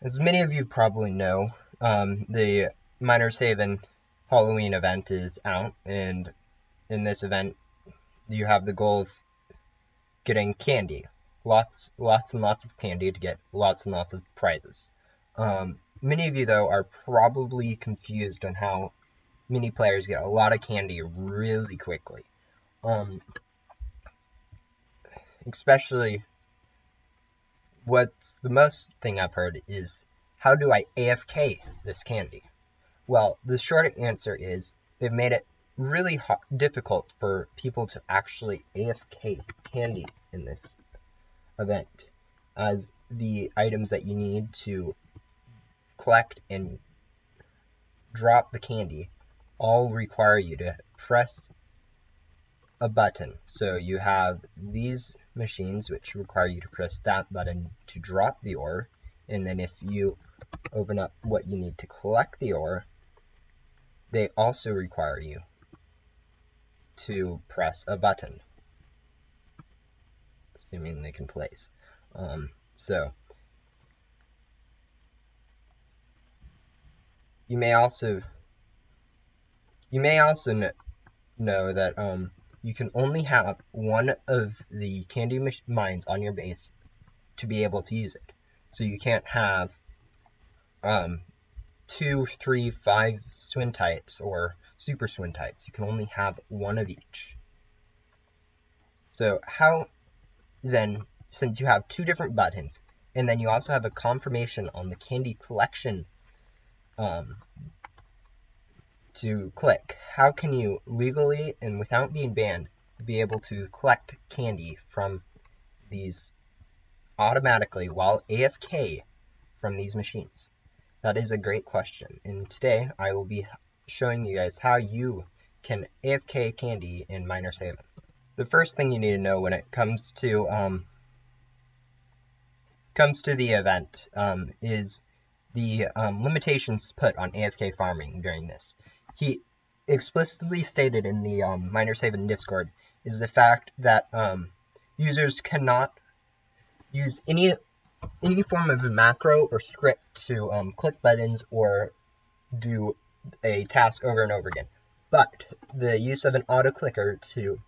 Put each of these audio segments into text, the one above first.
As many of you probably know, the Miners Haven Halloween event is out, and in this event, you have the goal of getting candy. Lots and lots of candy to get lots and lots of prizes. Many of you, though, are probably confused on how many players get a lot of candy really quickly. Especially, what's the most thing I've heard is, how do I AFK this candy? Well, the short answer is they've made it really difficult for people to actually AFK candy in this event, as the items that you need to collect and drop the candy all require you to press a button. So you have these machines which require you to press that button to drop the ore, and then if you open up what you need to collect the ore, they also require you to press a button, assuming they can place. So you may also know that you can only have one of the candy mines on your base to be able to use it. So you can't have 2, 3, 5 swintites or super swintites. You can only have one of each. So how then, since you have two different buttons, and then you also have a confirmation on the candy collection to click, how can you legally and without being banned be able to collect candy from these automatically while AFK from these machines? That is a great question, and today I will be showing you guys how you can AFK candy in Miners Haven. The first thing you need to know when it comes to the event is the limitations put on AFK farming during this. He explicitly stated in the Miners Haven Discord is the fact that users cannot use any form of macro or script to click buttons or do a task over and over again. But the use of an auto clicker to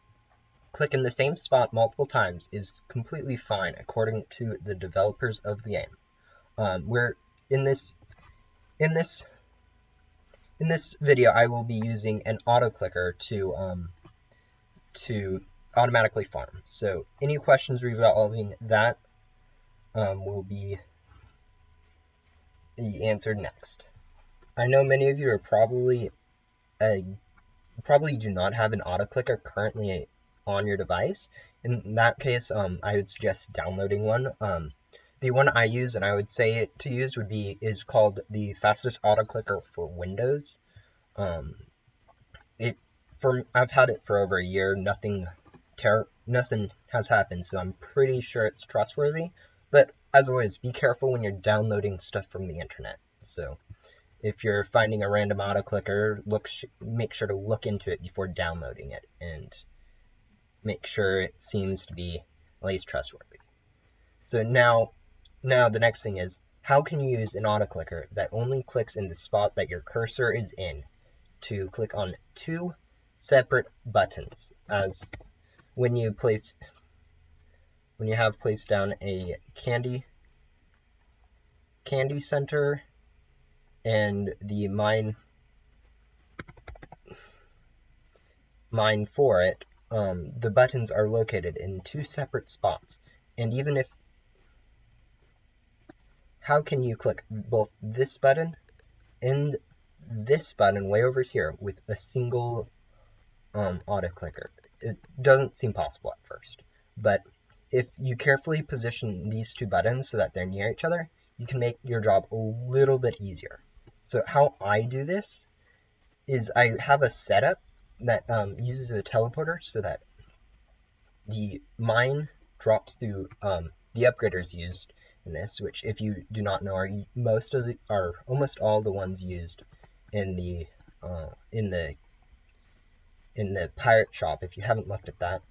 click in the same spot multiple times is completely fine according to the developers of the game. We're in this video I will be using an auto clicker to automatically farm. So any questions revolving that will be answered next. I know many of you are probably do not have an auto clicker currently on your device. In that case, I would suggest downloading one. The one I use and I would say to use is called the fastest auto clicker for Windows. I've had it for over a year. Nothing has happened, so I'm pretty sure it's trustworthy. But as always, be careful when you're downloading stuff from the internet. So if you're finding a random auto clicker, make sure to look into it before downloading it and make sure it seems to be at least trustworthy. So now the next thing is, how can you use an auto clicker that only clicks in the spot that your cursor is in to click on two separate buttons, as when you have placed down a candy center and the mine for it, the buttons are located in two separate spots. And even if, how can you click both this button and this button way over here with a single auto clicker? It doesn't seem possible at first, but if you carefully position these two buttons so that they're near each other, you can make your job a little bit easier. So how I do this is I have a setup that uses a teleporter so that the mine drops through the upgraders used in this, which, if you do not know, are almost all the ones used in the pirate shop. If you haven't looked at that,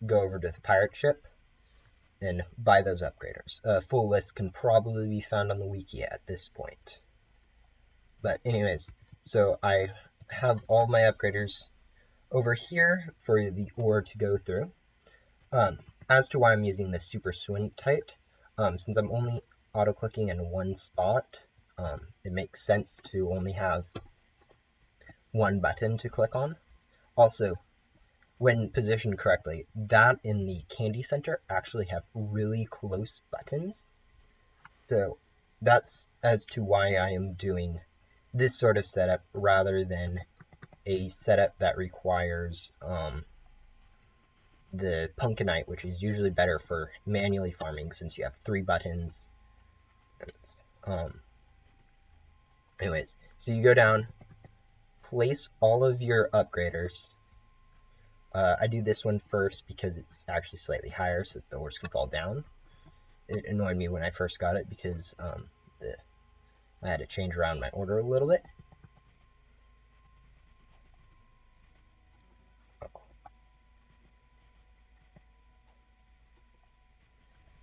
go over to the pirate ship and buy those upgraders. A full list can probably be found on the wiki at this point. But anyways, so I have all my upgraders over here for the ore to go through. As to why I'm using the super swing type, since I'm only auto-clicking in one spot, it makes sense to only have one button to click on. Also, when positioned correctly, that in the candy center actually have really close buttons. So that's as to why I am doing this sort of setup rather than a setup that requires the Punkenite, which is usually better for manually farming since you have 3 buttons. Anyways, so you go down, place all of your upgraders. I do this one first because it's actually slightly higher so that the ores can fall down. It annoyed me when I first got it because I had to change around my order a little bit.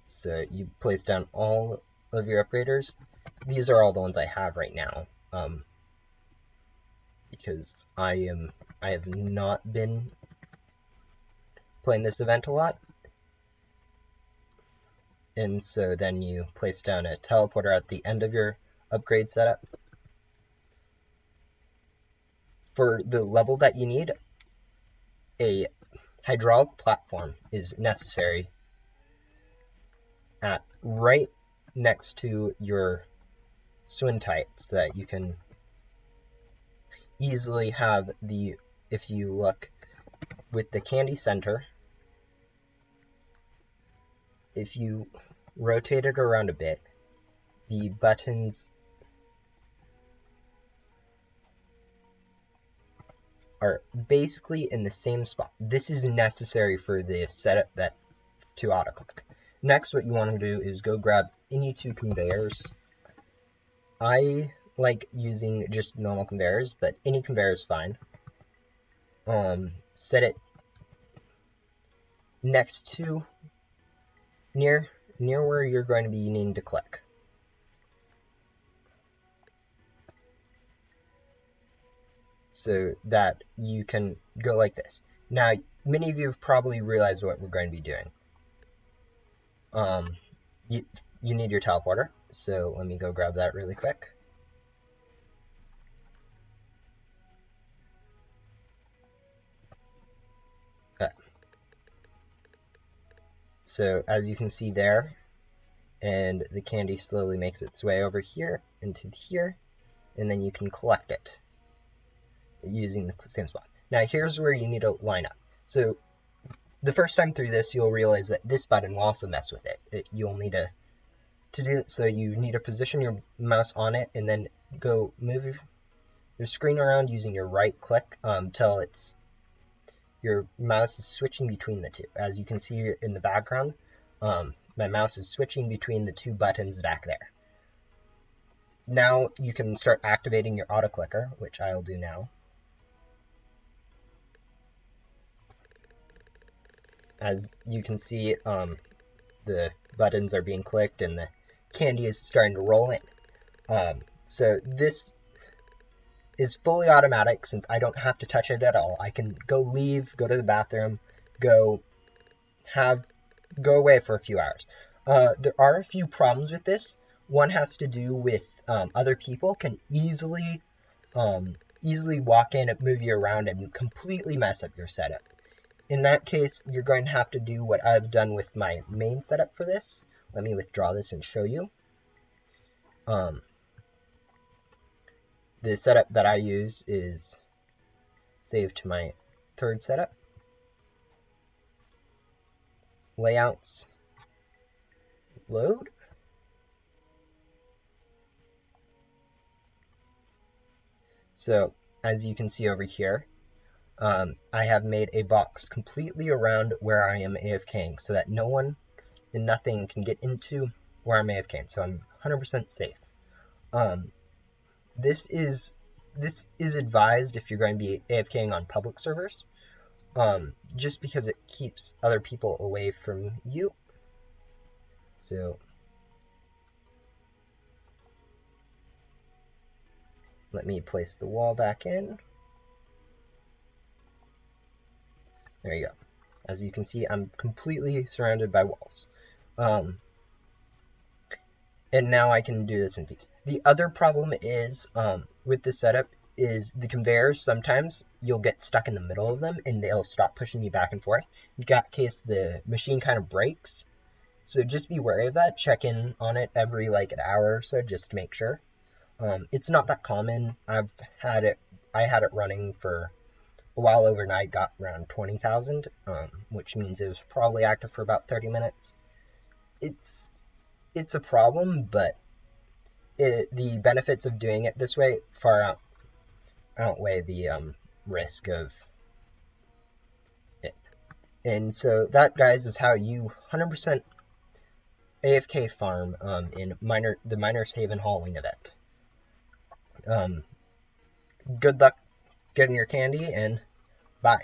So you place down all of your upgraders. These are all the ones I have right now, because I have not been playing this event a lot. And so then you place down a teleporter at the end of your upgrade setup. For the level that you need, a hydraulic platform is necessary at right next to your swintite so that you can easily have the, if you look with the candy center, if you rotate it around a bit, the buttons are basically in the same spot. This is necessary for the setup that to auto-click. Next, what you want to do is go grab any 2 conveyors. I like using just normal conveyors, but any conveyor is fine. Set it next to, near where you're going to be needing to click. So that you can go like this. Now, many of you have probably realized what we're going to be doing. You need your teleporter, so let me go grab that really quick. So as you can see there, and the candy slowly makes its way over here into here, and then you can collect it using the same spot. Now here's where you need to line up. So the first time through this, you'll realize that this button will also mess with it. You'll need to do it, so you need to position your mouse on it and then go move your screen around using your right click till your mouse is switching between the two. As you can see in the background, my mouse is switching between the 2 buttons back there. Now you can start activating your auto clicker, which I'll do now. As you can see, the buttons are being clicked and the candy is starting to roll in. So this is fully automatic since I don't have to touch it at all. I can go leave, go to the bathroom, go away for a few hours. There are a few problems with this. One has to do with other people can easily walk in and move you around and completely mess up your setup. In that case, you're going to have to do what I've done with my main setup for this. Let me withdraw this and show you. The setup that I use is saved to my 3rd setup. Layouts. Load. So, as you can see over here, I have made a box completely around where I am AFKing so that no one and nothing can get into where I'm AFKing, so I'm 100% safe. This is advised if you're going to be AFKing on public servers, just because it keeps other people away from you. So let me place the wall back in. There you go. As you can see, I'm completely surrounded by walls. And now I can do this in peace. The other problem is, with this setup, is the conveyors. Sometimes you'll get stuck in the middle of them and they'll stop pushing you back and forth in case the machine kind of breaks. So just be wary of that. Check in on it every like an hour or so just to make sure. It's not that common. I had it running for a while overnight, got around 20,000, which means it was probably active for about 30 minutes. It's a problem, but the benefits of doing it this way far outweigh the risk of it. And so that, guys, is how you 100% AFK farm in the Miners Haven Halloween event. Good luck getting your candy, and bye.